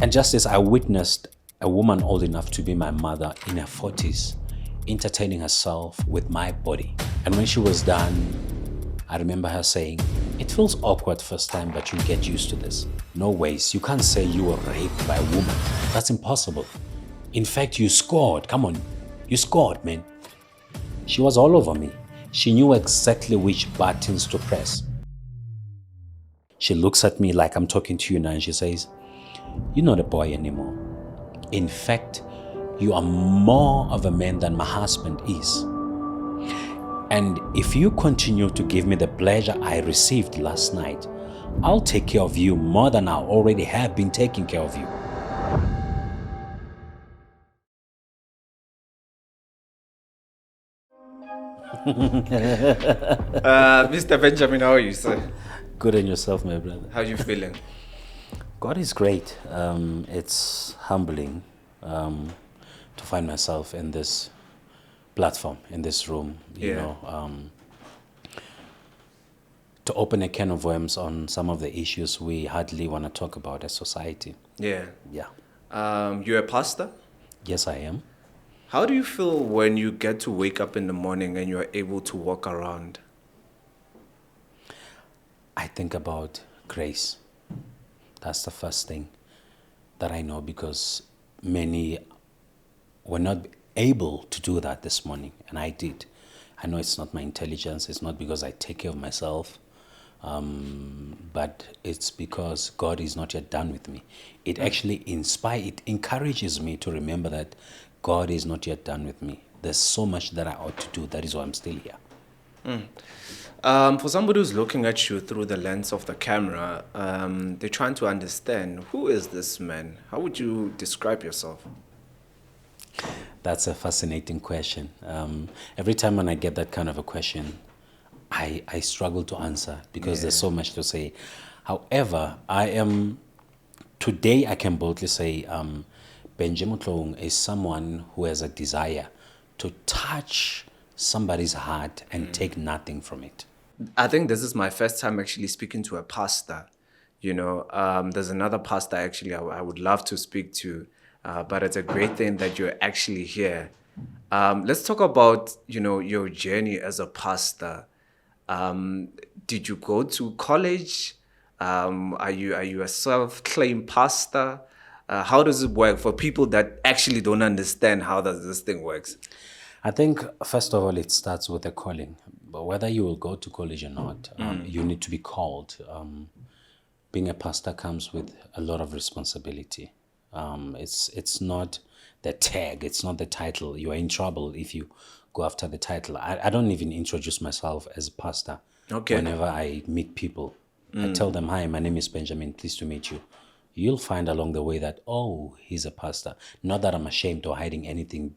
And just as I witnessed a woman old enough to be my mother in her 40s entertaining herself with my body. And when she was done, I remember her saying, "It feels awkward first time, but you'll get used to this." No ways. You can't say you were raped by a woman. That's impossible. In fact, you scored. Come on. You scored, man. She was all over me. She knew exactly which buttons to press. She looks at me like I'm talking to you now and she says, "You're not a boy anymore. In fact, you are more of a man than my husband is. And if you continue to give me the pleasure I received last night, I'll take care of you more than I already have been taking care of you." Mr. Benjamin, how are you, sir? Good on yourself, my brother. How you feeling? God is great. It's humbling to find myself in this platform, in this room, you know, to open a can of worms on some of the issues we hardly want to talk about as society. Yeah. Yeah. You're a pastor? Yes, I am. How do you feel when you get to wake up in the morning and you're able to walk around? I think about grace. That's the first thing that I know, because many were not able to do that this morning, and I did. I know it's not my intelligence, it's not because I take care of myself, but it's because God is not yet done with me. It actually it encourages me to remember that God is not yet done with me. There's so much that I ought to do. That is why I'm still here. For somebody who's looking at you through the lens of the camera, they're trying to understand, who is this man? How would you describe yourself? That's a fascinating question. Every time when I get that kind of a question, I struggle to answer because there's so much to say. However, today I can boldly say Benjamin Tlong is someone who has a desire to touch somebody's heart and take nothing from it. I think this is my first time actually speaking to a pastor. You know, there's another pastor actually I would love to speak to, but it's a great thing that you're actually here. Let's talk about, you know, your journey as a pastor. Did you go to college? Are you a self-claimed pastor? How does it work for people that actually don't understand how does this thing works? I think, first of all, it starts with a calling. But whether you will go to college or not, you need to be called. Being a pastor comes with a lot of responsibility. It's not the tag, it's not the title. You are in trouble if you go after the title. I don't even introduce myself as a pastor. Okay. Whenever I meet people, I tell them, "Hi, my name is Benjamin, pleased to meet you." You'll find along the way that, oh, he's a pastor. Not that I'm ashamed or hiding anything.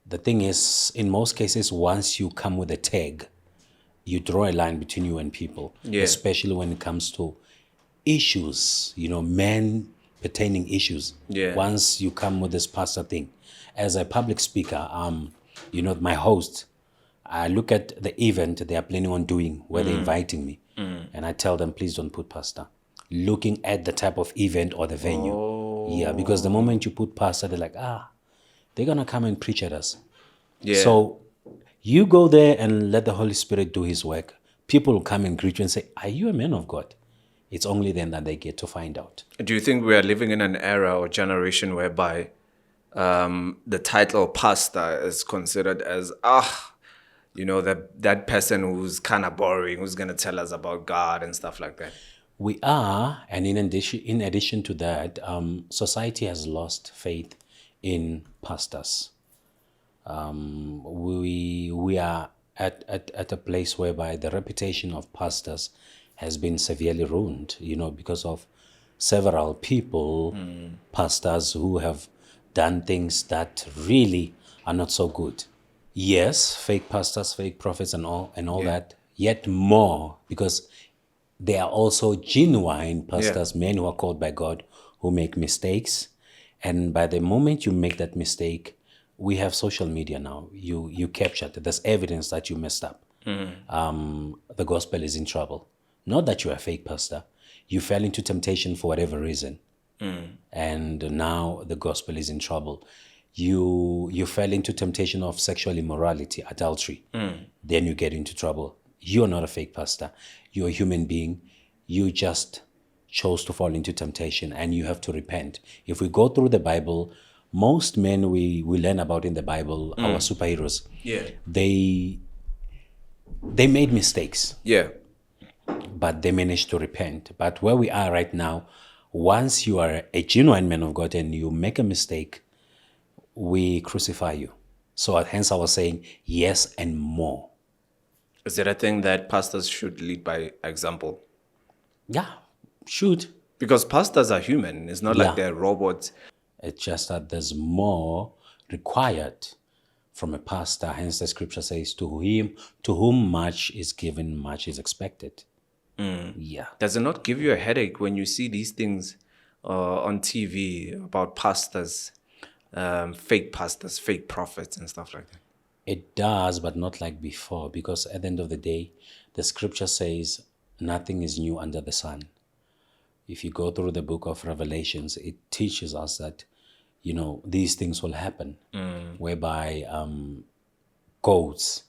The thing is, in most cases, once you come with a tag, you draw a line between you and people, especially when it comes to issues, you know, men pertaining issues. Once you come with this pastor thing, as a public speaker, you know, my host, I look at the event they are planning on doing, where they're inviting me, and I tell them, please don't put pastor. Looking at the type of event or the venue. Yeah, because the moment you put pastor, they're like, they're going to come and preach at us. So you go there and let the Holy Spirit do his work. People will come and greet you and say, "Are you a man of God?" It's only then that they get to find out. Do you think we are living in an era or generation whereby the title pastor is considered as, you know, that person who's kind of boring, who's going to tell us about God and stuff like that? We are, and in addition to that, society has lost faith in pastors. We are at a place whereby the reputation of pastors has been severely ruined, you know, because of several people, pastors who have done things that really are not so good. Yes, fake pastors, fake prophets and all that, yet more, because there are also genuine pastors, men who are called by God, who make mistakes. And by the moment you make that mistake, we have social media now. You captured. There's evidence that you messed up. The gospel is in trouble. Not that you're a fake pastor. You fell into temptation for whatever reason. and now the gospel is in trouble. You fell into temptation of sexual immorality, adultery. Then you get into trouble. You're not a fake pastor. You're a human being. You just chose to fall into temptation, and you have to repent. If we go through the Bible, most men we learn about in the Bible, our superheroes, Yeah. they made mistakes, Yeah. but they managed to repent. But where we are right now, once you are a genuine man of God and you make a mistake, we crucify you. So hence I was saying yes and more. Is it a thing that pastors should lead by example? Yeah, should. Because pastors are human. It's not Yeah. like they're robots. It's just that there's more required from a pastor. Hence the scripture says, to whom much is given, much is expected. Yeah. Does it not give you a headache when you see these things on TV about pastors, fake pastors, fake prophets and stuff like that? It does, but not like before, because at the end of the day, the scripture says nothing is new under the sun. If you go through the book of Revelations, it teaches us that, these things will happen, whereby goats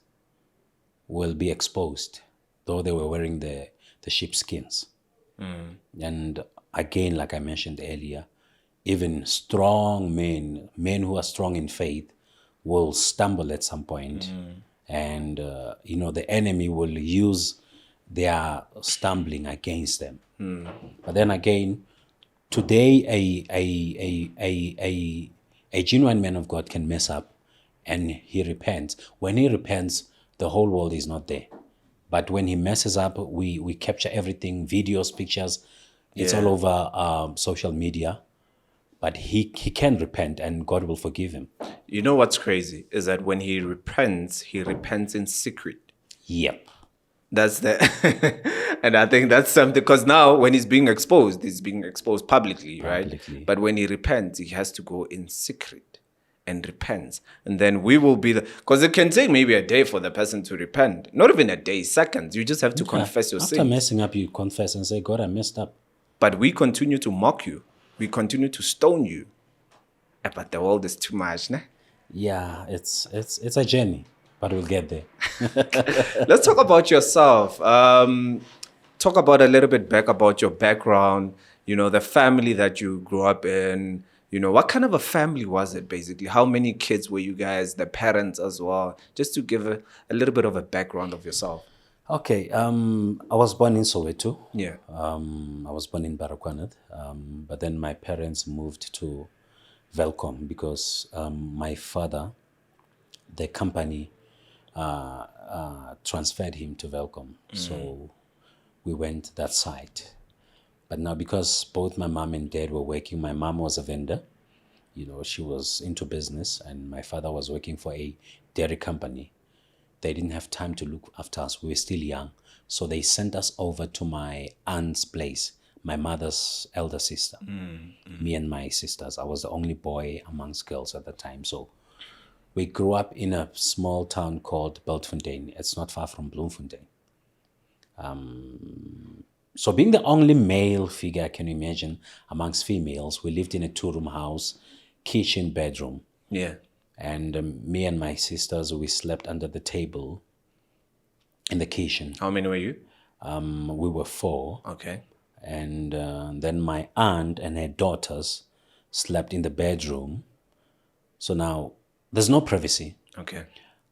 will be exposed, though they were wearing the sheepskins. And again, like I mentioned earlier, even strong men who are strong in faith, will stumble at some point. And, the enemy will use their stumbling against them. But then again, today a genuine man of God can mess up and he repents. When he repents, the whole world is not there. But when he messes up, we capture everything, videos, pictures. It's all over social media. But he can repent and God will forgive him. You know what's crazy is that when he repents in secret. Yep. That's the, and I think that's something, because now when he's being exposed publicly, right? But when he repents, he has to go in secret and repents. And then we will be because it can take maybe a day for the person to repent. Not even a day, seconds. You just have to confess your After sin. messing up, you confess and say, God, I messed up. But we continue to mock you. We continue to stone you. But the world is too much, né? Yeah, it's a journey, but we'll get there. Let's talk about yourself. Talk about a little bit back about your background, the family that you grew up in. What kind of a family was it, basically? How many kids were you guys, the parents as well? Just to give a little bit of a background of yourself. Okay, I was born in Soweto. Yeah. I was born in Baragwanath, but then my parents moved to Velkom because my father, the company, transferred him to Velkom. So we went that side. But now because both my mom and dad were working, my mom was a vendor. She was into business, and my father was working for a dairy company. They didn't have time to look after us. We were still young. So they sent us over to my aunt's place, my mother's elder sister, me and my sisters. I was the only boy amongst girls at the time. So we grew up in a small town called Beltfontein. It's not far from Bloemfontein. So being the only male figure, can you imagine, amongst females, we lived in a 2-room house, kitchen, bedroom. Yeah. And me and my sisters, we slept under the table in the kitchen. How many were you? We were 4. Okay. And then my aunt and her daughters slept in the bedroom. So now there's no privacy. Okay.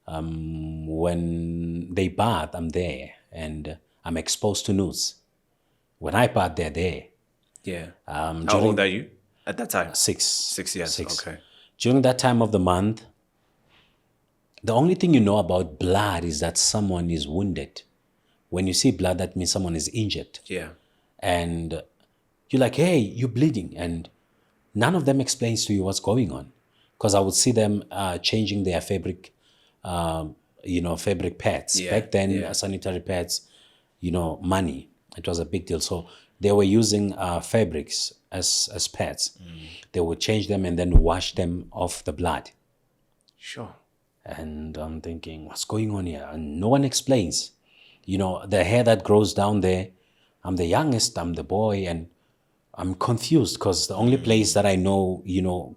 When they bath, I'm there and I'm exposed to nudes. When I bath, they're there. Yeah. How old are you at that time? 6. 6 years. 6. Okay. During that time of the month, the only thing you know about blood is that someone is wounded. When you see blood, that means someone is injured. Yeah. And you're like, hey, you're bleeding. And none of them explains to you what's going on. Because I would see them changing their fabric, fabric pads. Yeah, Back then, sanitary pads, money. It was a big deal. So they were using fabrics as pads. They would change them and then wash them off the blood. Sure. And I'm thinking, what's going on here? And no one explains. The hair that grows down there, I'm the youngest, I'm the boy, and I'm confused because the only place that I know,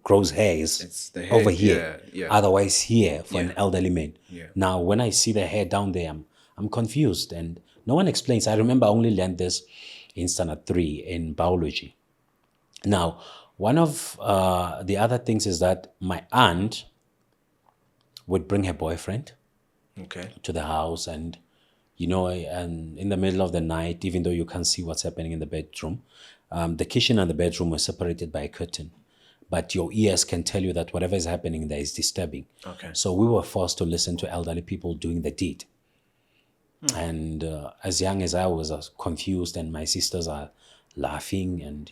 grows hair is It's the over head, here. yeah. Otherwise, here for an Yeah. elderly man. Yeah. Now, when I see the hair down there, I'm confused, and no one explains. I remember I only learned this in standard 3 in biology. Now, one of the other things is that my aunt would bring her boyfriend Okay. to the house, and and in the middle of the night, even though you can't see what's happening in the bedroom, the kitchen and the bedroom were separated by a curtain, but your ears can tell you that whatever is happening there is disturbing. Okay. So we were forced to listen to elderly people doing the deed. And as young as I was confused, and my sisters are laughing, and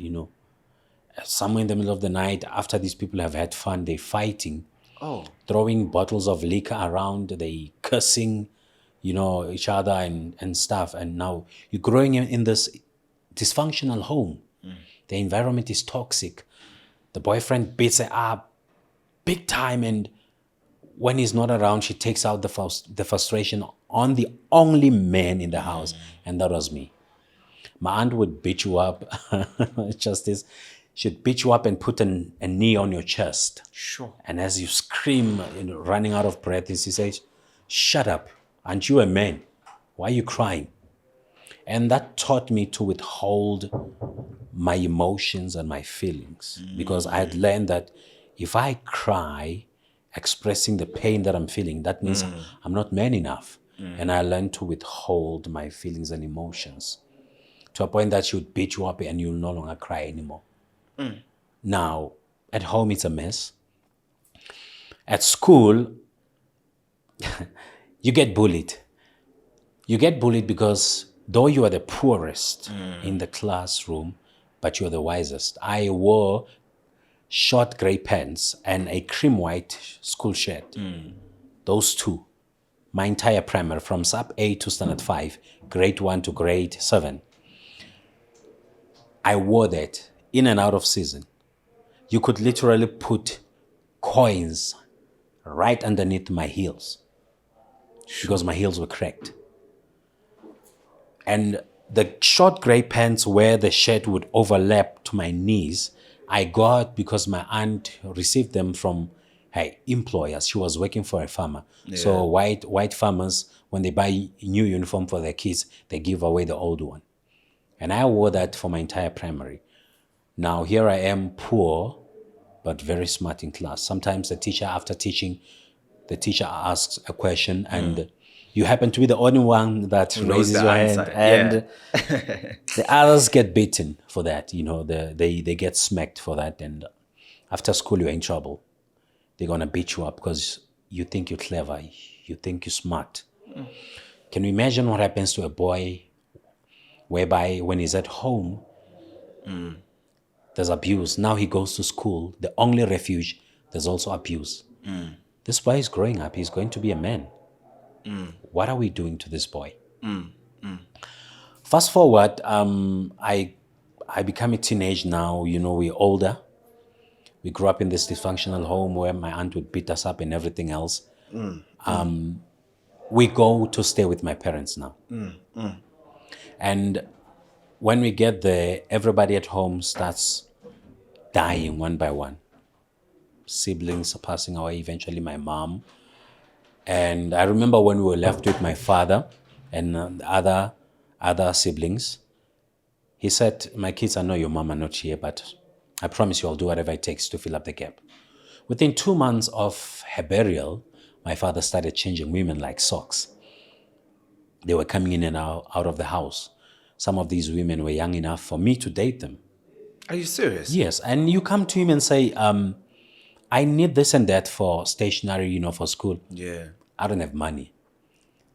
somewhere in the middle of the night, after these people have had fun, they're fighting, Oh. throwing bottles of liquor around, they cursing, each other and stuff. And now you're growing in this dysfunctional home. The environment is toxic. The boyfriend beats her up big time, and when he's not around, she takes out the frustration on the only man in the house, and that was me. My aunt would beat you up, just this. She'd beat you up and put a knee on your chest. Sure. And as you scream, running out of breath, she says, "Shut up. Aren't you a man? Why are you crying?" And that taught me to withhold my emotions and my feelings, because I had learned that if I cry, expressing the pain that I'm feeling, that means I'm not man enough. And I learned to withhold my feelings and emotions to a point that she would beat you up and you'll no longer cry anymore. Now, at home, it's a mess. At school, you get bullied. You get bullied because though you are the poorest in the classroom, but you're the wisest. I wore short gray pants and a cream white school shirt. Those two. My entire primary, from sub A to standard 5, grade 1 to grade 7. I wore that in and out of season. You could literally put coins right underneath my heels because my heels were cracked. And the short gray pants where the shirt would overlap to my knees, I got because my aunt received them from her employers. She was working for a farmer. So white farmers, when they buy new uniform for their kids, they give away the old one. And I wore that for my entire primary. Now here I am, poor, but very smart in class. Sometimes the teacher, after teaching, the teacher asks a question and you happen to be the only one that raises your hand, and the others get beaten for that. They get smacked for that, and after school you're in trouble. They're gonna beat you up because you think you're clever, you think you're smart. Can you imagine what happens to a boy whereby when he's at home, there's abuse. Now he goes to school, the only refuge, there's also abuse. This boy is growing up, he's going to be a man. What are we doing to this boy? Fast forward, I become a teenage now. We're older. We grew up in this dysfunctional home where my aunt would beat us up and everything else. We go to stay with my parents now. And when we get there, everybody at home starts dying one by one. Siblings are passing away, eventually my mom. And I remember when we were left with my father and the other siblings, he said, "My kids, I know your mom are not here, but I promise you I'll do whatever it takes to fill up the gap." Within 2 months of her burial, my father started changing women like socks. They were coming in and out of the house. Some of these women were young enough for me to date them. Are you serious? Yes, and you come to him and say, "I need this and that for stationery, for school." Yeah. I don't have money.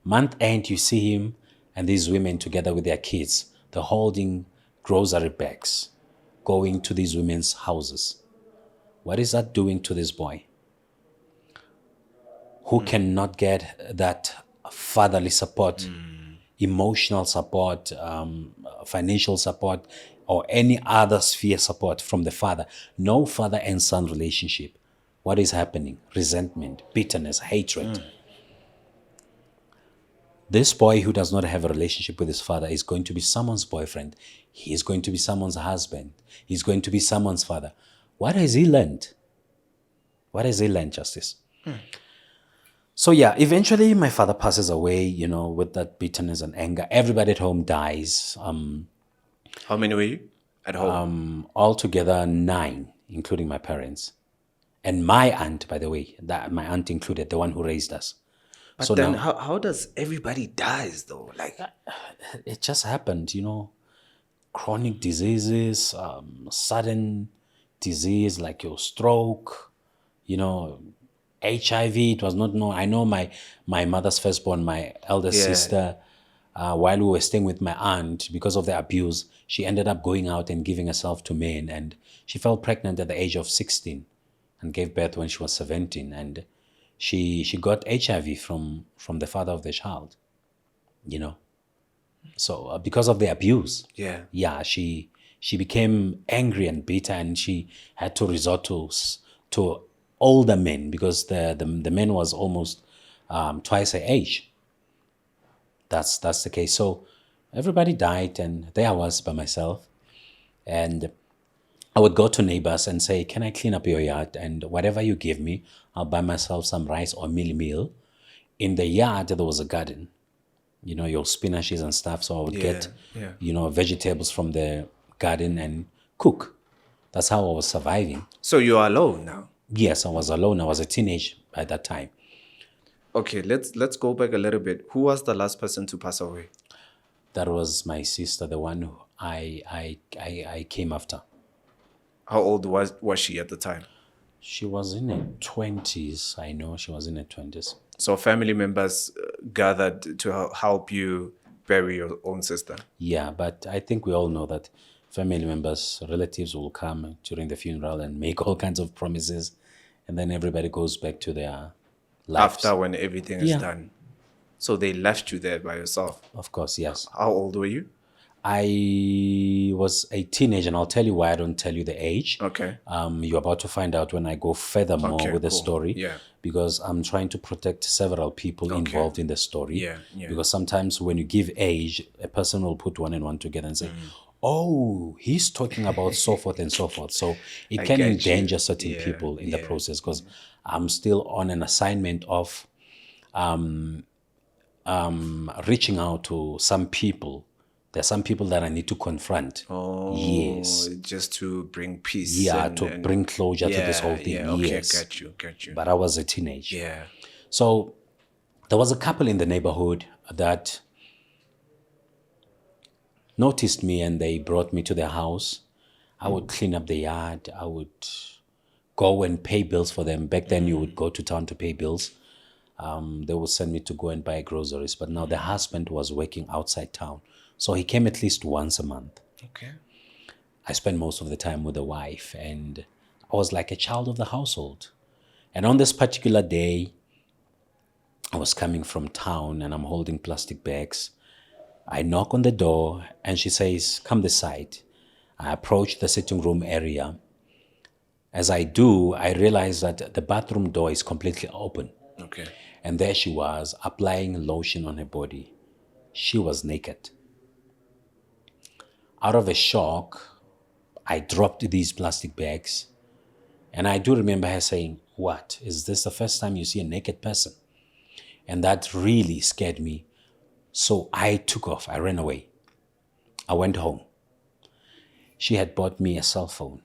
Month end, you see him and these women together with their kids. They're holding grocery bags, going to these women's houses. What is that doing to this boy? Who cannot get that fatherly support, emotional support, financial support, or any other sphere support from the father. No father and son relationship. What is happening? Resentment, bitterness, hatred. This boy who does not have a relationship with his father is going to be someone's boyfriend. He is going to be someone's husband. He's going to be someone's father. What has he learned? What has he learned, Justice? So yeah, eventually my father passes away, with that bitterness and anger. Everybody at home dies. How many were you at home? Altogether 9, including my parents. And my aunt, by the way, that my aunt included, the one who raised us. But so then now how does everybody dies though? Like, it just happened, chronic diseases, sudden disease like your stroke, HIV. It was not known. I know my mother's firstborn, my eldest Yeah. sister, while we were staying with my aunt, because of the abuse, she ended up going out and giving herself to men, and she fell pregnant at the age of 16 and gave birth when she was 17, and she got HIV from the father of the child, So because of the abuse, she became angry and bitter, and she had to resort to older men, because the man was almost twice her age. That's the case. So everybody died, and there I was by myself, and I would go to neighbors and say, "Can I clean up your yard? And whatever you give me, I'll buy myself some rice or meal." In the yard, there was a garden, your spinaches and stuff. So I would get, vegetables from the garden and cook. That's how I was surviving. So you are alone now. Yes, I was alone. I was a teenager by that time. Okay, let's go back a little bit. Who was the last person to pass away? That was my sister, the one who I came after. How old was she at the time? She was in her 20s. I know she was in her 20s. So family members gathered to help you bury your own sister. Yeah, but I think we all know that family members, relatives will come during the funeral and make all kinds of promises, and then everybody goes back to their lives. After when everything is done. So they left you there by yourself. Of course, yes. How old were you? I was a teenager, and I'll tell you why I don't tell you the age. Okay. You're about to find out when I go furthermore with the story. Yeah. Because I'm trying to protect several people involved in the story. Yeah. Because sometimes when you give age, a person will put one and one together and say, "Oh, he's talking about so forth and so forth." So it can endanger certain people in the process, because I'm still on an assignment of reaching out to some people. There are some people that I need to confront. Oh, yes. Just to bring peace. Yeah, to bring closure to this whole thing. Yeah, okay, yes. got you. But I was a teenager. Yeah. So there was a couple in the neighborhood that noticed me, and they brought me to their house. I would clean up the yard. I would go and pay bills for them. Back then, you would go to town to pay bills. They would send me to go and buy groceries. But now the husband was working outside town. So he came at least once a month. Okay. I spent most of the time with the wife, and I was like a child of the household. And on this particular day, I was coming from town, and I'm holding plastic bags. I knock on the door, and she says, "Come this side." I approach the sitting room area. As I do, I realize that the bathroom door is completely open. Okay. And there she was, applying lotion on her body. She was naked. Out of a shock, I dropped these plastic bags. And I do remember her saying, "What? Is this the first time you see a naked person?" And that really scared me. So I took off. I ran away. I went home. She had bought me a cell phone.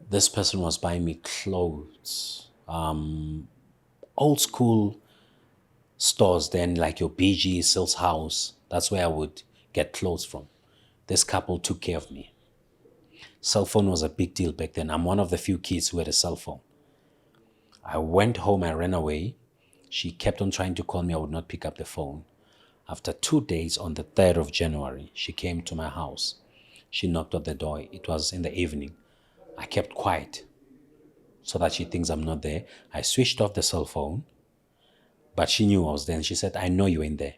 This person was buying me clothes. Old school stores then, like your BG, Sills House. That's where I would get clothes from. This couple took care of me. Cell phone was a big deal back then. I'm one of the few kids who had a cell phone. I went home, I ran away. She kept on trying to call me. I would not pick up the phone. After 2 days, on the 3rd of January, she came to my house. She knocked at the door. It was in the evening. I kept quiet so that she thinks I'm not there. I switched off the cell phone, but she knew I was there. And she said, "I know you ain't there.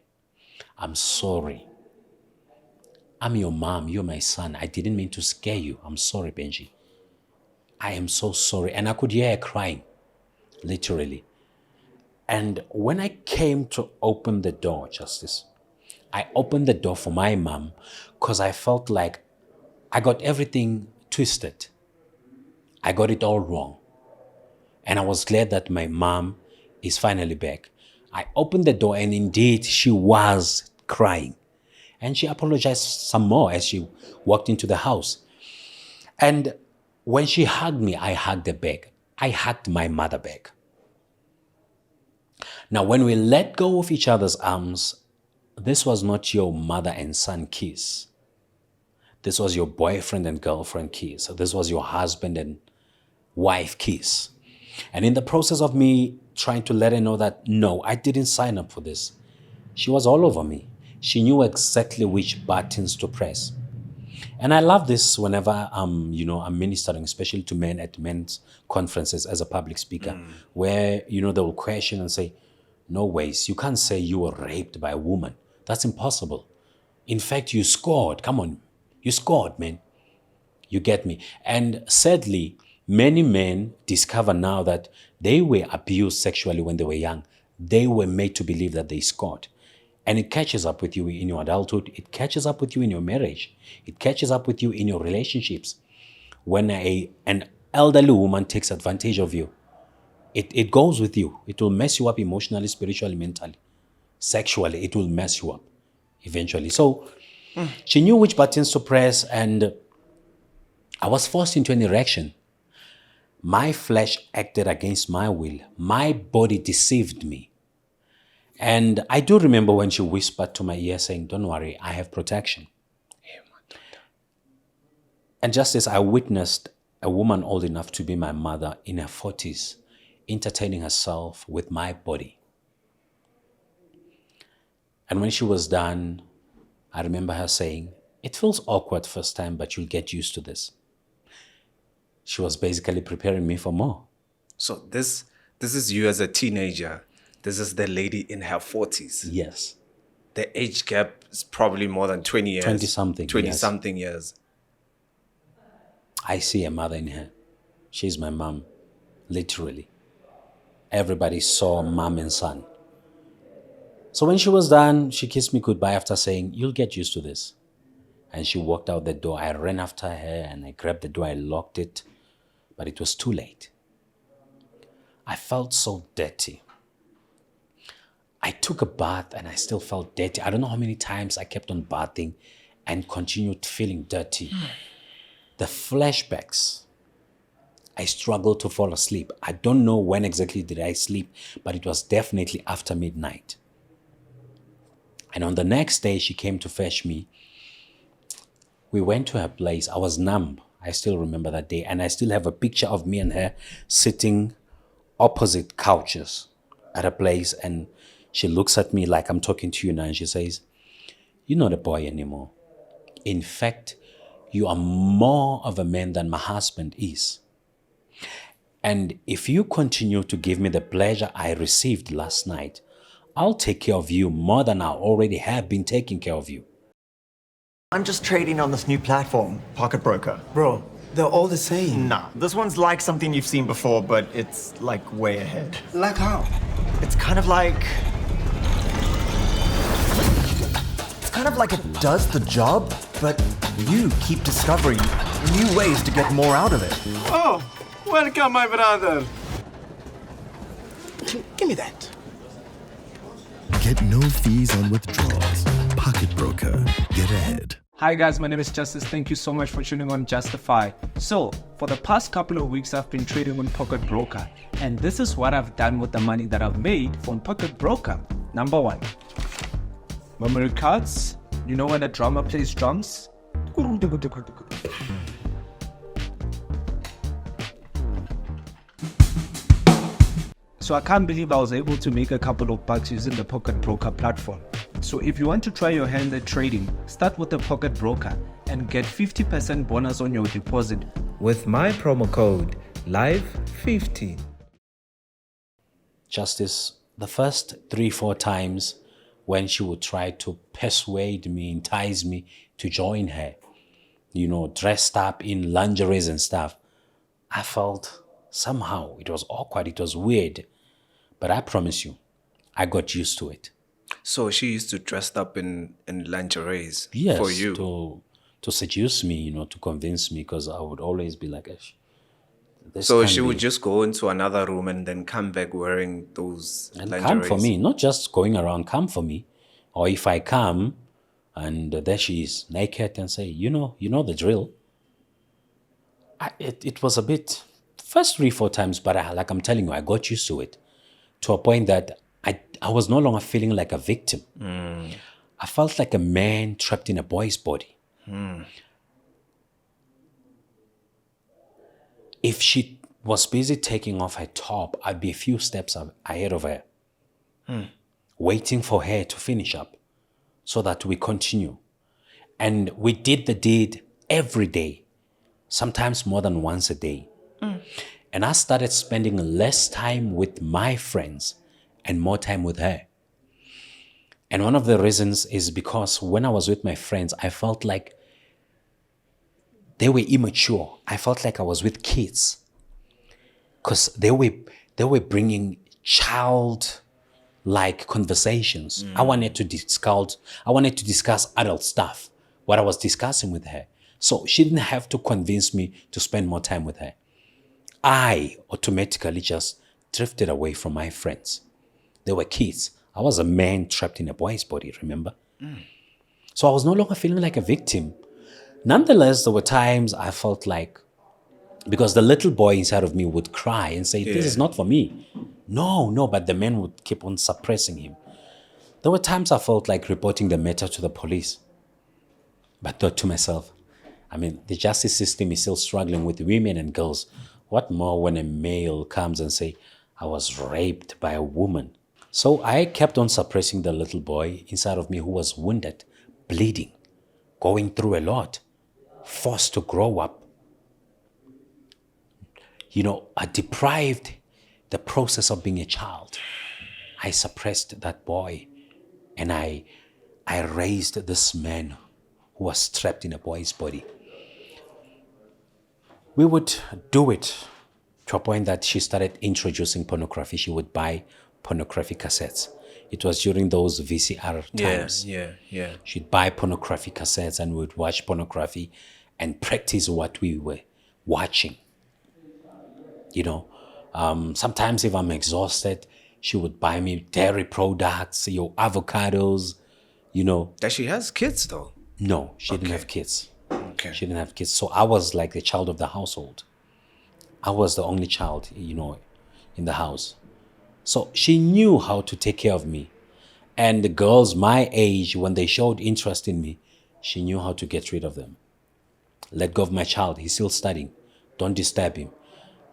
I'm sorry. I'm your mom. You're my son. I didn't mean to scare you. I'm sorry, Benji. I am so sorry." And I could hear her crying, literally. And when I came to open the door, Justice, I opened the door for my mom because I felt like I got everything twisted. I got it all wrong. And I was glad that my mom is finally back. I opened the door and indeed she was crying. And she apologized some more as she walked into the house. And when she hugged me, I hugged her back. I hugged my mother back. Now, when we let go of each other's arms, this was not your mother and son kiss. This was your boyfriend and girlfriend kiss. This was your husband and wife kiss. And in the process of me trying to let her know that, no, I didn't sign up for this, she was all over me. She knew exactly which buttons to press. And I love this whenever I'm ministering, especially to men at men's conferences as a public speaker, where, they will question and say, no ways, you can't say you were raped by a woman. That's impossible. In fact, you scored. Come on, you scored, man. You get me? And sadly, many men discover now that they were abused sexually when they were young. They were made to believe that they scored. And it catches up with you in your adulthood. It catches up with you in your marriage. It catches up with you in your relationships. When an elderly woman takes advantage of you, it goes with you. It will mess you up emotionally, spiritually, mentally, sexually. It will mess you up eventually. So she knew which buttons to press, and I was forced into an erection. My flesh acted against my will. My body deceived me. And I do remember when she whispered to my ear saying, don't worry, I have protection. And just as I witnessed a woman old enough to be my mother in her 40s, entertaining herself with my body. And when she was done, I remember her saying, it feels awkward first time, but you'll get used to this. She was basically preparing me for more. So this is you as a teenager. This is the lady in her 40s. Yes. The age gap is probably more than 20 years. 20-something. 20-something years. I see a mother in her. She's my mom, literally. Everybody saw mom and son. So when she was done, she kissed me goodbye after saying, you'll get used to this. And she walked out the door. I ran after her and I grabbed the door. I locked it. But it was too late. I felt so dirty. I took a bath and I still felt dirty. I don't know how many times I kept on bathing and continued feeling dirty. The flashbacks, I struggled to fall asleep. I don't know when exactly did I sleep, but it was definitely after midnight. And on the next day, she came to fetch me. We went to her place. I was numb. I still remember that day. And I still have a picture of me and her sitting opposite couches at a place. And she looks at me like I'm talking to you now. And she says, you're not a boy anymore. In fact, you are more of a man than my husband is. And if you continue to give me the pleasure I received last night, I'll take care of you more than I already have been taking care of you. I'm just trading on this new platform, Pocket Broker. Bro, they're all the same. Nah, this one's like something you've seen before, but it's like way ahead. Like how? It's kind of like it does the job, but you keep discovering new ways to get more out of it. Oh, welcome, my brother. Give me that. Get no fees on withdrawals. Pocket Broker. Get ahead. Hi guys, my name is Justice. Thank you so much for tuning on Justify. So, for the past couple of weeks, I've been trading on Pocket Broker. And this is what I've done with the money that I've made from Pocket Broker. Number 1, memory cards. You know when a drummer plays drums? So I can't believe I was able to make a couple of bucks using the Pocket Broker platform. So if you want to try your hand at trading, start with the Pocket Broker and get 50% bonus on your deposit with my promo code LIVE50. Justice, the first 3-4 times when she would try to persuade me, entice me to join her, dressed up in lingeries and stuff, I felt somehow it was awkward, it was weird. But I promise you, I got used to it. So she used to dress up in lingeries Yes, for you. to seduce me, to convince me, because I would always be like, this So can't she would be- just go into another room and then come back wearing those and lingeries. come for me, not just going around, come for me. Or if I come and there she is naked and say, you know the drill. It was a bit, first 3-4 times, but like I'm telling you, I got used to it to a point that I was no longer feeling like a victim. I felt like a man trapped in a boy's body. If she was busy taking off her top, I'd be a few steps ahead of her, waiting for her to finish up so that we continue. And we did the deed every day, sometimes more than once a day. And I started spending less time with my friends and more time with her. And one of the reasons is because when I was with my friends, I felt like they were immature. I felt like I was with kids because they were bringing child-like conversations. I wanted to discuss adult stuff, what I was discussing with her. So she didn't have to convince me to spend more time with her. I automatically just drifted away from my friends. They were kids. I was a man trapped in a boy's body, remember? So I was no longer feeling like a victim. Nonetheless, there were times I felt like, because the little boy inside of me would cry and say, this is not for me. No, but the man would keep on suppressing him. There were times I felt like reporting the matter to the police. But thought to myself, the justice system is still struggling with women and girls. What more when a male comes and say, I was raped by a woman? So I kept on suppressing the little boy inside of me who was wounded, bleeding, going through a lot, forced to grow up. I deprived the process of being a child. I suppressed that boy and I raised this man who was trapped in a boy's body. We would do it to a point that she started introducing pornography. She would buy pornographic cassettes. It was during those VCR times. Yeah. She'd buy pornographic cassettes and we'd watch pornography and practice what we were watching. Sometimes if I'm exhausted, she would buy me dairy products, avocados, That she has kids though. No, she didn't have kids. Okay. She didn't have kids. So I was like the child of the household. I was the only child, in the house. So she knew how to take care of me. And the girls my age, when they showed interest in me, she knew how to get rid of them. Let go of my child. He's still studying. Don't disturb him.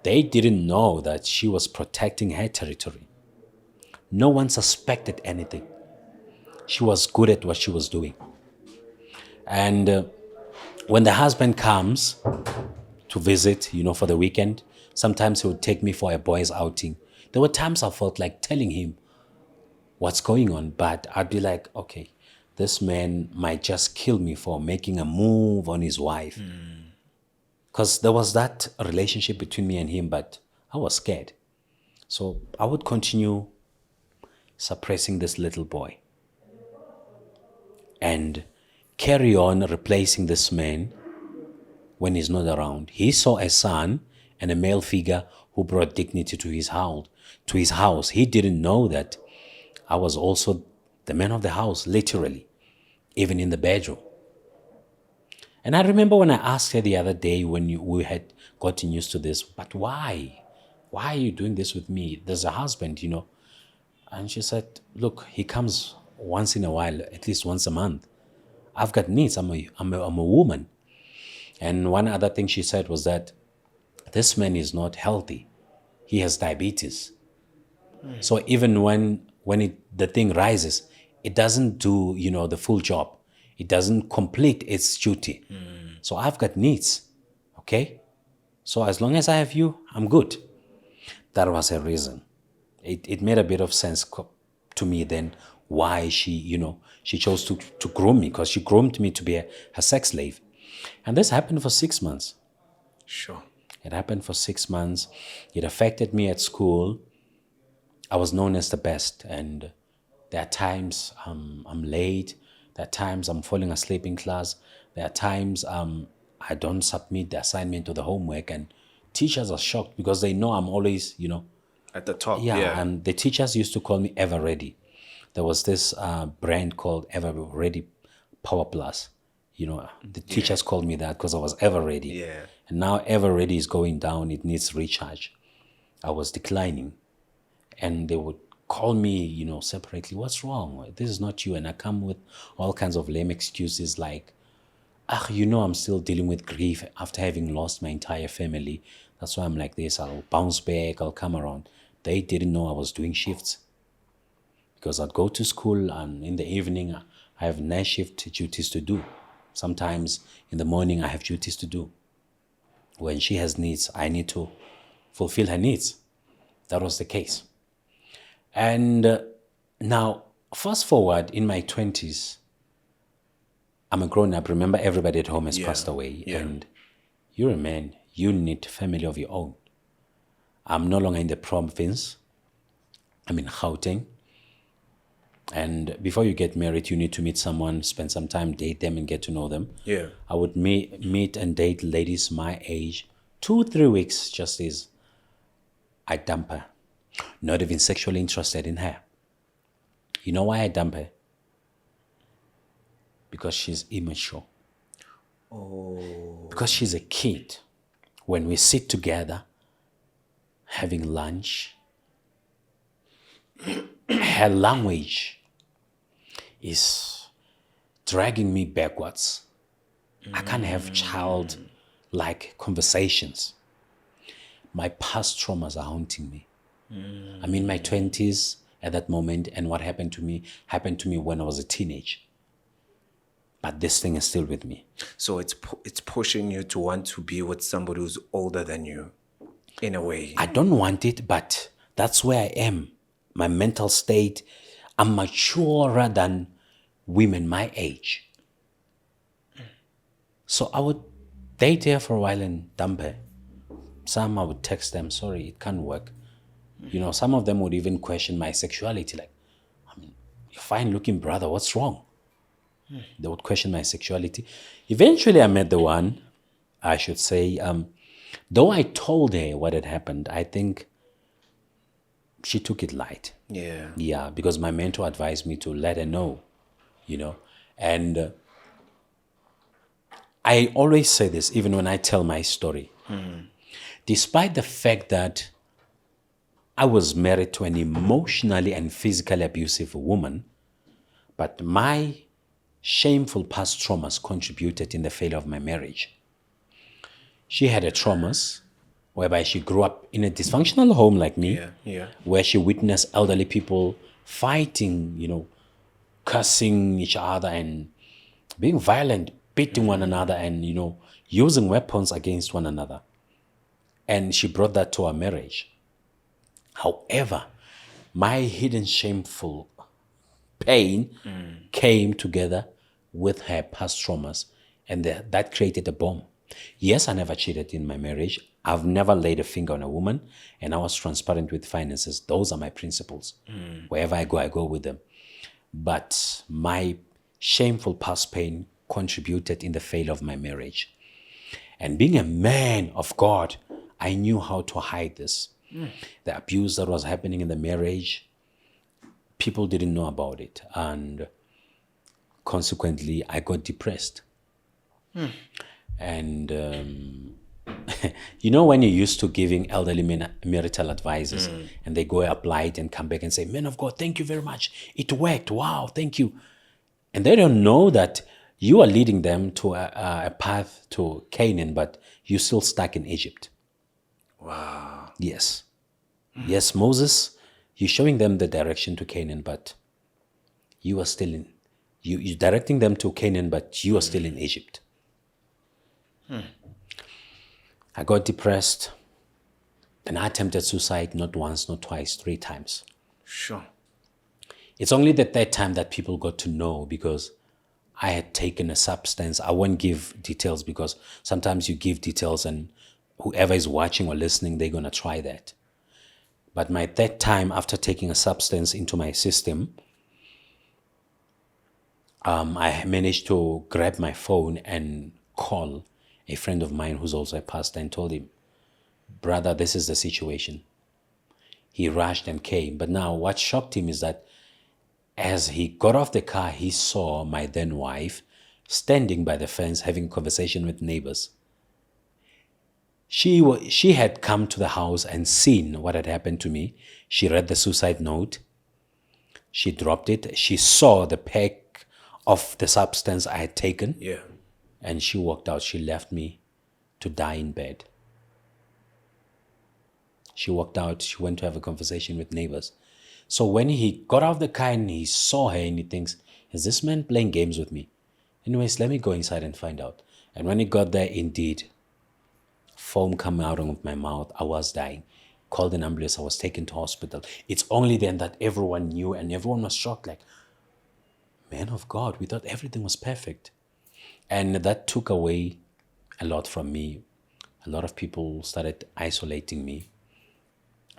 They didn't know that she was protecting her territory. No one suspected anything. She was good at what she was doing. And when the husband comes to visit, for the weekend, sometimes he would take me for a boys' outing. There were times I felt like telling him what's going on, but I'd be like, okay, this man might just kill me for making a move on his wife. Because there was that relationship between me and him, but I was scared. So I would continue suppressing this little boy and carry on replacing this man when he's not around. He saw a son and a male figure who brought dignity to his house. He didn't know that I was also the man of the house, literally, even in the bedroom. And I remember when I asked her the other day when we had gotten used to this, but why? Why are you doing this with me? There's a husband, And she said, look, he comes once in a while, at least once a month. I've got needs. I'm a woman. And one other thing she said was that this man is not healthy. He has diabetes. So even when the thing rises, it doesn't do, the full job. It doesn't complete its duty. So I've got needs, okay? So as long as I have you, I'm good. That was her reason. It made a bit of sense to me then why she chose to groom me, because she groomed me to be her sex slave. And this happened for 6 months. Sure. It happened for 6 months. It affected me at school. I was known as the best, and there are times I'm late. There are times I'm falling asleep in class. There are times I don't submit the assignment or the homework, and teachers are shocked because they know I'm always, At the top. yeah. And the teachers used to call me Ever Ready. There was this brand called Ever Ready Power Plus. The teachers called me that because I was ever ready. Yeah. And now Ever Ready is going down. It needs recharge. I was declining. And they would call me, separately. What's wrong? This is not you. And I come with all kinds of lame excuses like, I'm still dealing with grief after having lost my entire family. That's why I'm like this. I'll bounce back. I'll come around. They didn't know I was doing shifts. Because I'd go to school and in the evening, I have night shift duties to do. Sometimes in the morning, I have duties to do. When she has needs, I need to fulfill her needs. That was the case. And now, fast forward in my 20s, I'm a grown up. Remember, everybody at home has passed away. Yeah. And you're a man. You need family of your own. I'm no longer in the province. I'm in Gauteng. And before you get married, you need to meet someone, spend some time, date them, and get to know them. Yeah. I would meet and date ladies my age, 2-3 weeks, just as I dump her. Not even sexually interested in her. You know why I dump her? Because she's immature. Oh. Because she's a kid. When we sit together, having lunch, her language is dragging me backwards. I can't have child-like conversations. My past traumas are haunting me. I'm in my 20s at that moment, and what happened to me when I was a teenager. But this thing is still with me. So it's pushing you to want to be with somebody who's older than you, in a way. I don't want it, but that's where I am. My mental state, I'm maturer than women my age. So I would date her for a while and dump her. Some I would text them, sorry, it can't work. Some of them would even question my sexuality. Like, you're fine looking, brother, what's wrong? They would question my sexuality. Eventually I met the one, I should say. Though I told her what had happened, I think she took it light. Yeah. Yeah, because my mentor advised me to let her know, And I always say this, even when I tell my story. Despite the fact that I was married to an emotionally and physically abusive woman, but my shameful past traumas contributed in the failure of my marriage. She had her traumas, whereby she grew up in a dysfunctional home like me, where she witnessed elderly people fighting, cursing each other and being violent, beating one another and, using weapons against one another. And she brought that to our marriage. However, my hidden shameful pain came together with her past traumas, and that created a bomb. Yes, I never cheated in my marriage. I've never laid a finger on a woman, and I was transparent with finances. Those are my principles. Wherever I go with them. But my shameful past pain contributed in the failure of my marriage. And being a man of God, I knew how to hide this. The abuse that was happening in the marriage, people didn't know about it. And consequently, I got depressed. And when you're used to giving elderly men marital advices and they go apply it and come back and say, "Man of God, thank you very much. It worked. Wow, thank you." And they don't know that you are leading them to a path to Canaan, but you're still stuck in Egypt. Wow. Yes. Yes, Moses, you're showing them the direction to Canaan, but you are still in, you're directing them to Canaan, but you are still in Egypt. I got depressed, and I attempted suicide not once, not twice, 3 times. Sure. It's only the 3rd time that people got to know because I had taken a substance. I won't give details because sometimes you give details and whoever is watching or listening, they're going to try that. But my third time after taking a substance into my system, I managed to grab my phone and call a friend of mine who's also a pastor and told him, brother, this is the situation. He rushed and came. But now what shocked him is that as he got off the car, he saw my then wife standing by the fence having a conversation with neighbors. She had come to the house and seen what had happened to me. She read the suicide note. She dropped it. She saw the pack of the substance I had taken. Yeah. And she walked out. She left me to die in bed. She walked out. She went to have a conversation with neighbors. So when he got out of the car and he saw her and he thinks, is this man playing games with me? Anyways, let me go inside and find out. And when he got there, indeed, foam coming out of my mouth. I was dying. Called an ambulance. I was taken to hospital. It's only then that everyone knew and everyone was shocked. Like, man of God, we thought everything was perfect. And that took away a lot from me. A lot of people started isolating me,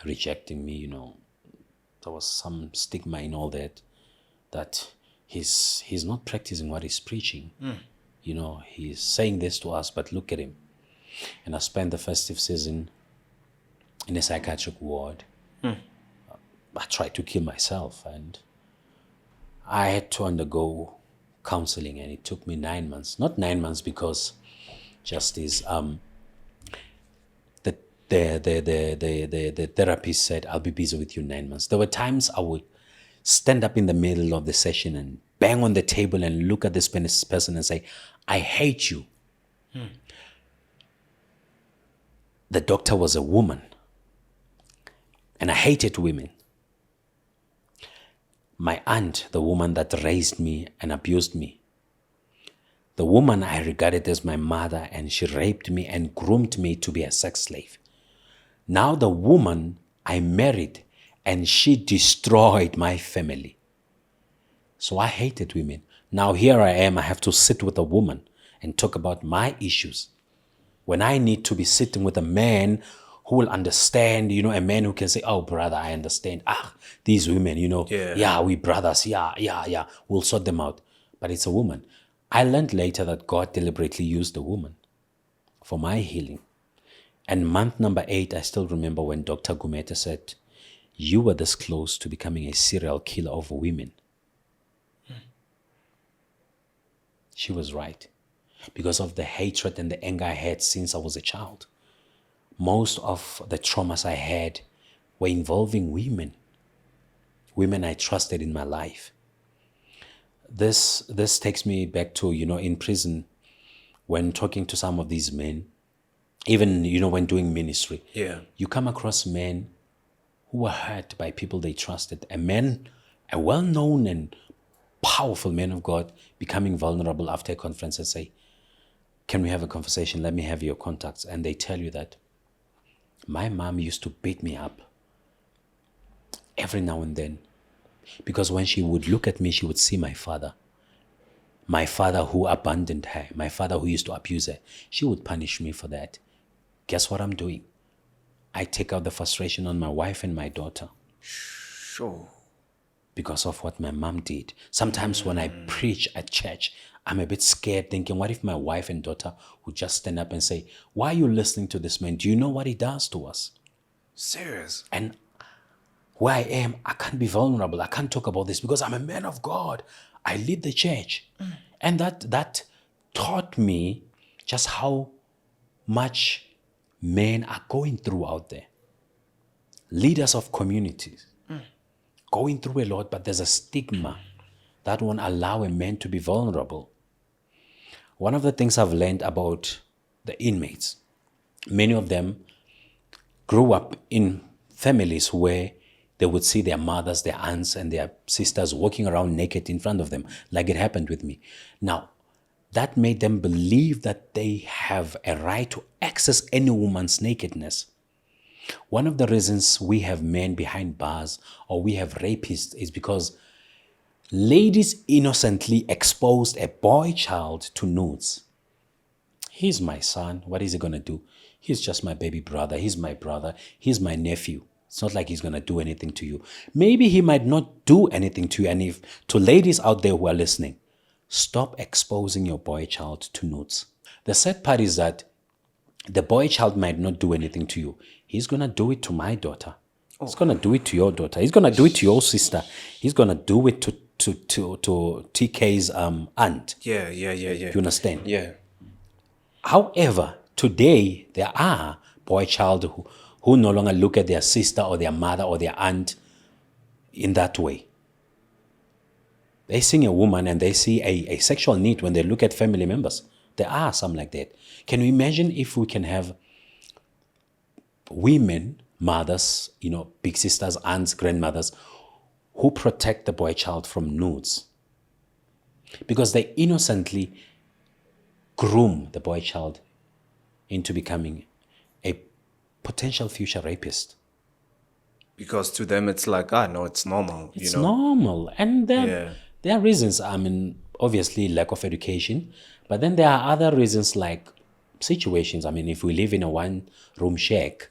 rejecting me, There was some stigma in all that he's not practicing what he's preaching. He's saying this to us, but look at him. And I spent the festive season in a psychiatric ward. I tried to kill myself, and I had to undergo counseling, and it took me 9 months. Not 9 months because just as the therapist said, I'll be busy with you 9 months. There were times I would stand up in the middle of the session and bang on the table and look at this person and say, I hate you. The doctor was a woman, and I hated women. My aunt, the woman that raised me and abused me, the woman I regarded as my mother, and she raped me and groomed me to be a sex slave. Now the woman I married, and she destroyed my family. So I hated women. Now here I am, I have to sit with a woman and talk about my issues, when I need to be sitting with a man who will understand, a man who can say, oh, brother, I understand. These women, we brothers, we'll sort them out. But it's a woman. I learned later that God deliberately used a woman for my healing. And month number 8, I still remember when Dr. Gumeta said, you were this close to becoming a serial killer of women. She was right. Because of the hatred and the anger I had since I was a child. Most of the traumas I had were involving women. Women I trusted in my life. This takes me back to, in prison, when talking to some of these men, even, when doing ministry. Yeah. You come across men who were hurt by people they trusted. A well-known and powerful man of God, becoming vulnerable after a conference and say, can we have a conversation? Let me have your contacts. And they tell you that my mom used to beat me up every now and then. Because when she would look at me, she would see my father. My father who abandoned her. My father who used to abuse her. She would punish me for that. Guess what I'm doing? I take out the frustration on my wife and my daughter. Sure. Because of what my mom did. Sometimes when I preach at church, I'm a bit scared, thinking, what if my wife and daughter would just stand up and say, why are you listening to this man? Do you know what he does to us? Serious. And where I am, I can't be vulnerable. I can't talk about this because I'm a man of God. I lead the church. And that taught me just how much men are going through out there. Leaders of communities. Going through a lot, but there's a stigma that won't allow a man to be vulnerable. One of the things I've learned about the inmates, many of them grew up in families where they would see their mothers, their aunts, and their sisters walking around naked in front of them, like it happened with me. Now, that made them believe that they have a right to access any woman's nakedness. One of the reasons we have men behind bars or we have rapists is because ladies innocently exposed a boy child to nudes. He's my son. What is he going to do? He's just my baby brother. He's my brother. He's my nephew. It's not like he's going to do anything to you. Maybe he might not do anything to you. And if to ladies out there who are listening, stop exposing your boy child to nudes. The sad part is that the boy child might not do anything to you. He's going to do it to my daughter. He's going to do it to your daughter. He's going to do it to your sister. He's going to do it to TK's aunt. Yeah. You understand? Yeah. However, today there are boy child who no longer look at their sister or their mother or their aunt in that way. They see a woman and they see a sexual need when they look at family members. There are some like that. Can you imagine if we can have women, mothers, big sisters, aunts, grandmothers, who protect the boy child from nudes? Because they innocently groom the boy child into becoming a potential future rapist. Because to them it's like, no, it's normal. It's normal. And there are reasons. I mean, obviously lack of education. But then there are other reasons like situations. I mean, if we live in a one-room shack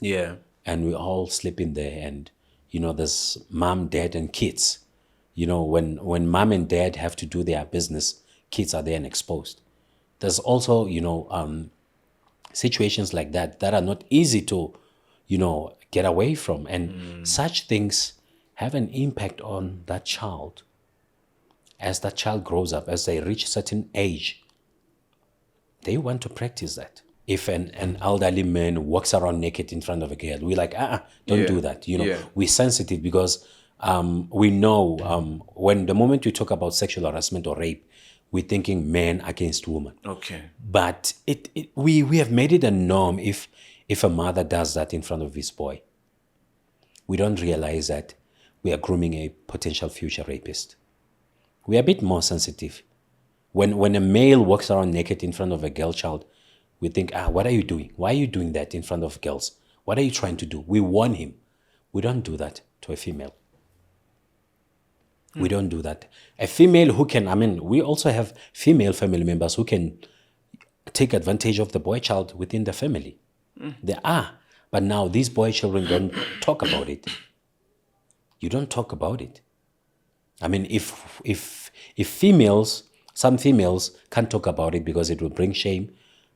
and we all sleep in there and, there's mom, dad, and kids. When mom and dad have to do their business, kids are there and exposed. There's also, situations like that are not easy to, get away from. And such things have an impact on that child. As that child grows up, as they reach a certain age, they want to practice that. If an elderly man walks around naked in front of a girl, we're like, don't do that. We're sensitive because we know when the moment we talk about sexual harassment or rape, we're thinking man against woman. Okay. But we have made it a norm if a mother does that in front of his boy. We don't realize that we are grooming a potential future rapist. We are a bit more sensitive. When a male walks around naked in front of a girl child, we think, what are you doing? Why are you doing that in front of girls? What are you trying to do? We warn him. We don't do that to a female. We don't do that. A female who can, we also have female family members who can take advantage of the boy child within the family. There are. But now these boy children don't talk about it. You don't talk about it. I mean, if females, some females can't talk about it because it will bring shame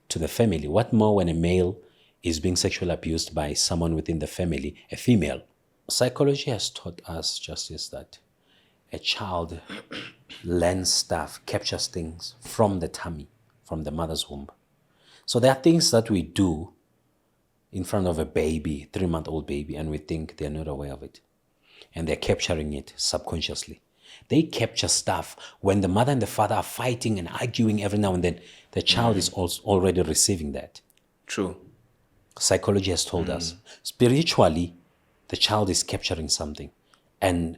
to the family. What more when a male is being sexually abused by someone within the family, a female? Psychology has taught us, Justice, that a child learns stuff, captures things from the tummy, from the mother's womb. So there are things that we do in front of a baby, 3-month-old baby, and we think they're not aware of it. And they're capturing it subconsciously. They capture stuff when the mother and the father are fighting and arguing every now and then. The child is also already receiving that. True. Psychology has told us. Spiritually, the child is capturing something. And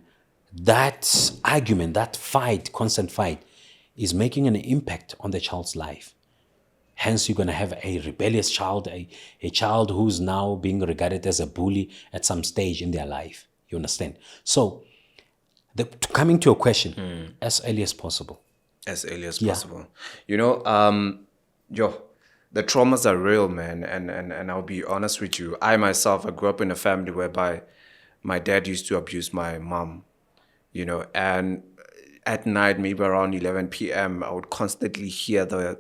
that argument, that fight, constant fight, is making an impact on the child's life. Hence, you're going to have a rebellious child, a child who's now being regarded as a bully at some stage in their life. You understand? So, coming to your question, as early as possible. As early as possible. The traumas are real, man. And I'll be honest with you. I myself, I grew up in a family whereby my dad used to abuse my mom, and at night, maybe around 11 p.m., I would constantly hear the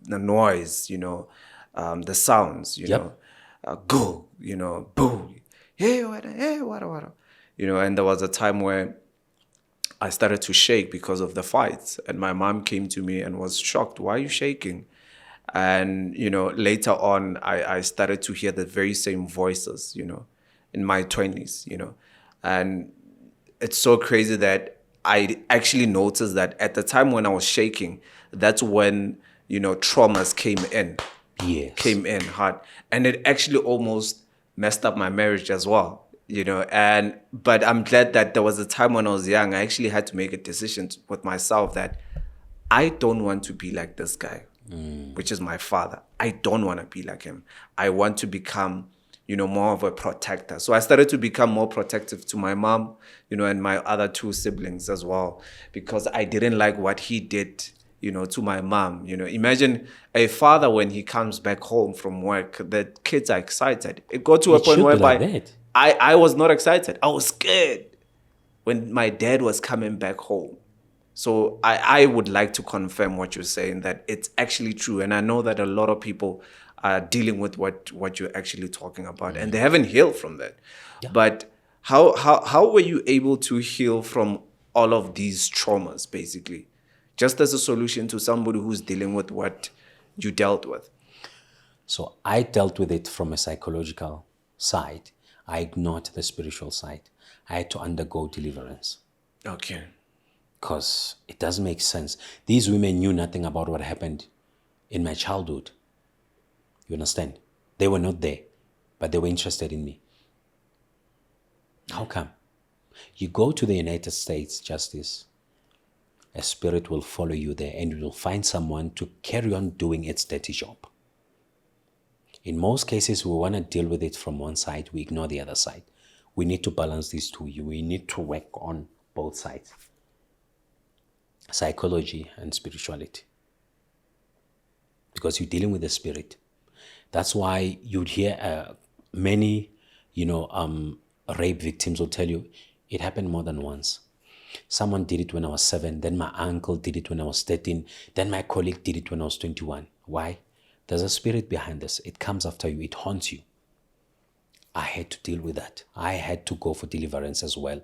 noise, the sounds, go, boo, hey, what. And there was a time where I started to shake because of the fights. And my mom came to me and was shocked. Why are you shaking? And, later on, I started to hear the very same voices, in my 20s, And it's so crazy that I actually noticed that at the time when I was shaking, that's when, traumas came in. Yes. Came in hard. And it actually almost messed up my marriage as well. But I'm glad that there was a time when I was young, I actually had to make a decision with myself that I don't want to be like this guy, which is my father. I don't want to be like him. I want to become, more of a protector. So I started to become more protective to my mom, and my other 2 siblings as well, because I didn't like what he did, to my mom. Imagine a father when he comes back home from work, the kids are excited. It got to a point whereby I was not excited. I was scared when my dad was coming back home. So I would like to confirm what you're saying, that it's actually true. And I know that a lot of people are dealing with what you're actually talking about, and they haven't healed from that. Yeah. But how were you able to heal from all of these traumas, basically? Just as a solution to somebody who's dealing with what you dealt with. So I dealt with it from a psychological side. I ignored the spiritual side. I had to undergo deliverance. Okay. Because it doesn't make sense. These women knew nothing about what happened in my childhood. You understand? They were not there, but they were interested in me. How come? You go to the United States, Justice, a spirit will follow you there and you will find someone to carry on doing its dirty job. In most cases, we want to deal with it from one side, we ignore the other side. We need to balance these two. We need to work on both sides. Psychology and spirituality. Because you're dealing with the spirit. That's why you'd hear many, rape victims will tell you, it happened more than once. Someone did it when I was 7, then my uncle did it when I was 13, then my colleague did it when I was 21. Why? There's a spirit behind this. It comes after you. It haunts you. I had to deal with that. I had to go for deliverance as well.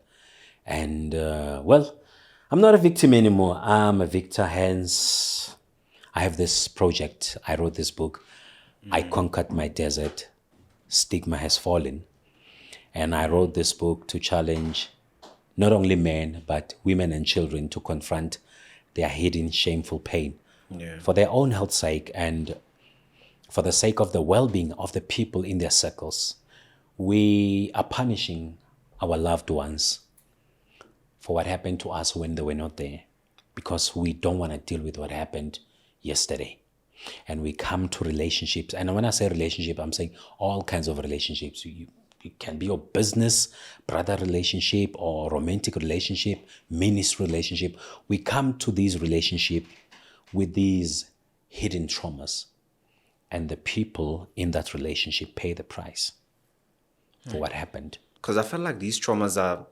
And, I'm not a victim anymore. I'm a victor, hence I have this project. I wrote this book. I conquered my desert. Stigma has fallen. And I wrote this book to challenge not only men, but women and children to confront their hidden shameful pain for their own health's sake and for the sake of the well-being of the people in their circles. We are punishing our loved ones for what happened to us when they were not there, because we don't want to deal with what happened yesterday. And we come to relationships. And when I say relationship, I'm saying all kinds of relationships. It can be your business, brother relationship, or romantic relationship, ministry relationship. We come to these relationships with these hidden traumas. And the people in that relationship pay the price for what happened. Because I feel like these traumas are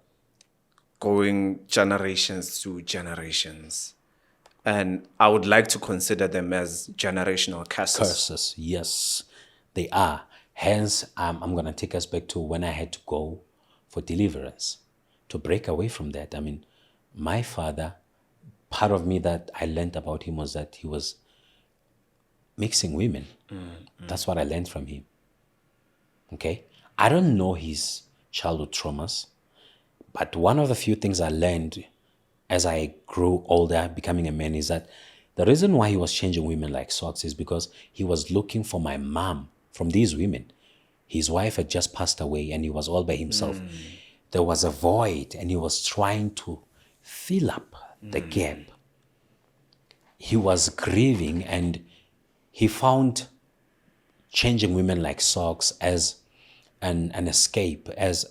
going generations to generations. And I would like to consider them as generational curses. Curses, yes, they are. Hence, I'm going to take us back to when I had to go for deliverance, to break away from that. I mean, my father, part of me that I learned about him was that he was mixing women. That's what I learned from him. Okay? I don't know his childhood traumas, but one of the few things I learned as I grew older, becoming a man, is that the reason why he was changing women like socks is because he was looking for my mom from these women. His wife had just passed away and he was all by himself. There was a void and he was trying to fill up the gap. He was grieving and he found changing women like socks as an escape, as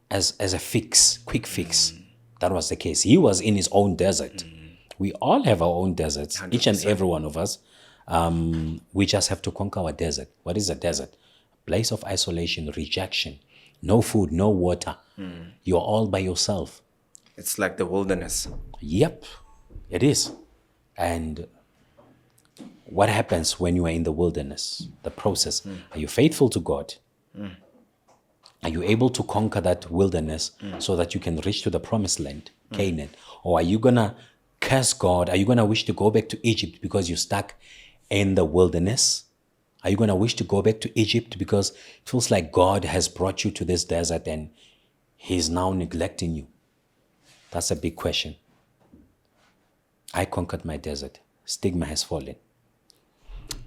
a fix, quick fix. That was the case. He was in his own desert. We all have our own deserts, 100%. Each and every one of us. We just have to conquer our desert. What is a desert? A place of isolation, rejection, no food, no water. You're all by yourself. It's like the wilderness. Yep, it is. And what happens when you are in the wilderness? The process. Are you faithful to God? Are you able to conquer that wilderness so that you can reach to the promised land, Canaan? Or are you going to curse God? Are you going to wish to go back to Egypt because you're stuck in the wilderness? Are you going to wish to go back to Egypt because it feels like God has brought you to this desert and he's now neglecting you? That's a big question. I conquered my desert. Stigma has fallen.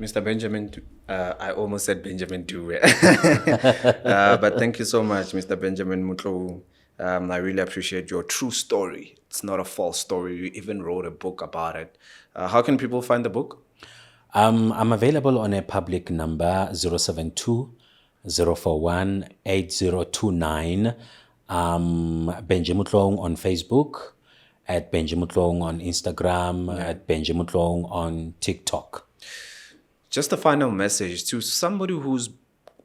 Mr. Benjamin, I almost said Benjamin Dewey. But thank you so much, Mr. Benjamin Mutlu. I really appreciate your true story. It's not a false story. You even wrote a book about it. How can people find the book? I'm available on a public number, 072-041-8029. Benjamutlong on Facebook, at Benjamutlong on Instagram, at Benjamutlong on TikTok. Just a final message to somebody who's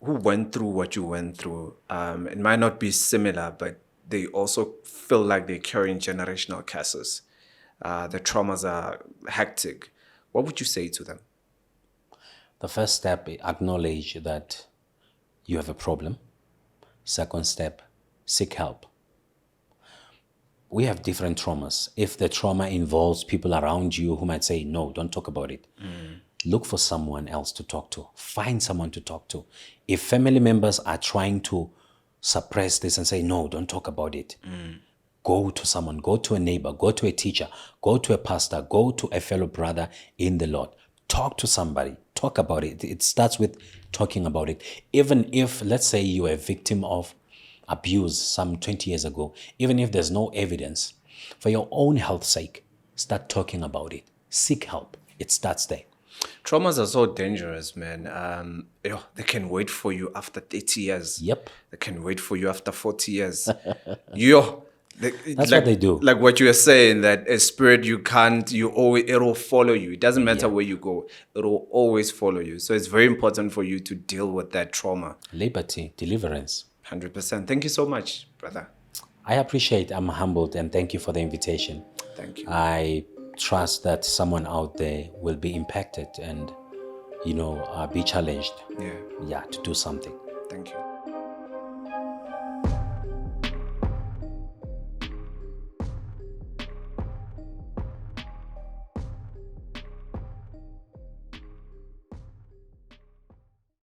who went through what you went through, it might not be similar, but they also feel like they're carrying generational curses. The traumas are hectic. What would you say to them? The first step, acknowledge that you have a problem. Second step, seek help. We have different traumas. If the trauma involves people around you who might say, no, don't talk about it, look for someone else to talk to. Find someone to talk to. If family members are trying to suppress this and say, no, don't talk about it, go to someone, go to a neighbor, go to a teacher, go to a pastor, go to a fellow brother in the Lord. Talk to somebody. Talk about it. It starts with talking about it. Even if, let's say, you're a victim of abuse some 20 years ago, even if there's no evidence, for your own health's sake, start talking about it. Seek help. It starts there. Traumas are so dangerous, man. They can wait for you after 30 years. Yep. They can wait for you after 40 years. That's what they do. Like what you were saying, that a spirit it'll follow you. It doesn't matter where you go. It'll always follow you. So it's very important for you to deal with that trauma. Liberty, deliverance. 100%. Thank you so much, brother. I appreciate, I'm humbled, and thank you for the invitation. Thank you. I trust that someone out there will be impacted and, be challenged. Yeah. Yeah, to do something. Thank you.